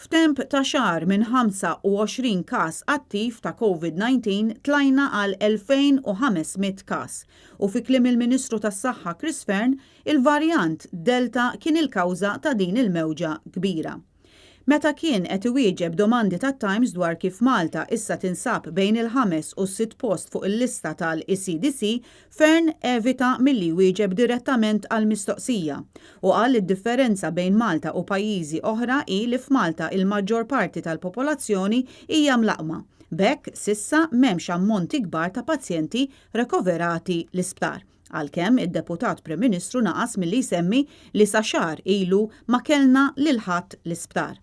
F'temp ta' xahar minn 25 każ attiv ta' COVID-19 tlajna għal 2500 każ u fi kliem il-Ministru tas-Saħħa Chris Fearn il-varjant Delta kien il-kawża ta' din il-mewġa kbira. Meta kien qed iwieġeb domandi tat-Times dwar kif Malta issa tinsab bejn il-5 u s-6 post fuq il-lista tal-ECDC, Fearn evita milli jwieġeb direttament għal mistoqsija u qal id-differenza bejn Malta u pajjiżi oħra hi li f'Malta il-maġġor parti tal-popolazzjoni hija mlaqma. B'hekk sissa m'hemmx ammonti kbar ta' pazjenti rekoverati l-isptar. Għalkemm id-Deputat Prim Ministru naqas milli jsemmi li sa xahar ilu ma kellna lil ħadd l-isptar.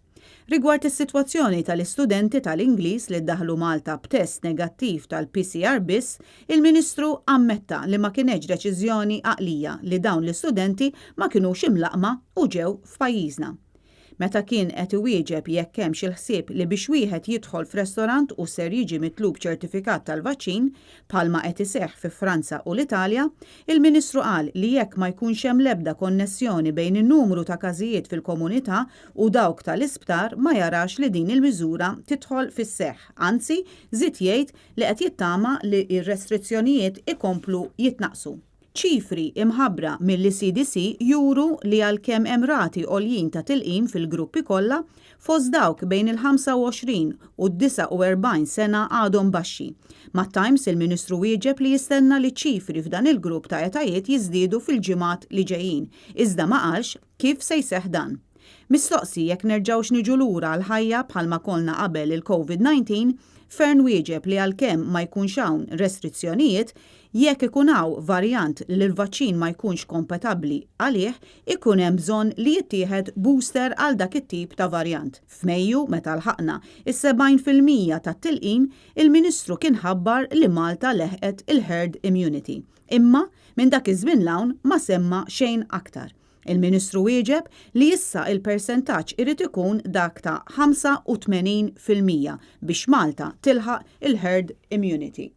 Rigward is-sitwazzjoni tal-istudenti tal-Ingliż li ddaħlu Malta b'test negattiv tal-PCR biss, il-Ministru ammetta li ma kienx deċiżjoni għaqlija li dawn l-istudenti ma kinux imlaqma u ġew f'pajjiżna. Meta kien qed iwieġeb jekk hemmx il-ħsieb li biex wieħed jidħol f'restorant u ser jiġi mitlub ċertifikat tal-vaċċin bħalma qed iseħħ fi Franza u l-Italja, il-Ministru qal li jekk ma jkunx hemm l-ebda konnessjoni bejn in-numru ta' każijiet fil-komunità u dawk tal-isptar ma jarax li din il-miżura tidħol fis-seħħ. Anzi, żied jgħid li qed jittama li r-restrizzjonijiet ikomplu jitnaqsu. ċifri imħabbra mill-ECDC juru li għalkemm hemm rati għoljin ta' tilqim fil-gruppi kollha, fost dawk bejn il-25 u d-49 sena għadhom baxxi. Mat-Times il-Ministru wieġeb li jistenna li ċifri f'dan il-grupp ta' etajiet jiżdiedu fil-ġimgħat li ġejjin, iżda ma qalx kif se jseħħ dan. Mistoqsi jekk nerġgħux niġu lura għal ħajja bħalma kollna qabel il-COVID-19, Fearn wieġeb li għalkemm ma jkunx hawn restrizzjonijiet, jekk ikun hawn varjant li l-vaċċin ma jkunx kompatibbli għalih, ikun hemm bżonn li jittieħed booster għal dak it-tip ta' varjant. F'Mejju meta lħaqna is-70% tat-tilqim, il-Ministru kien ħabbar li Malta leħqet il-herd immunity. Imma minn dak iż-żmien l-hawn ma semma xejn aktar. Il-Ministru wieġeb li issa il-persentaġġ irid ikun dak ta' 85% biex Malta tilħaq il-herd immunity.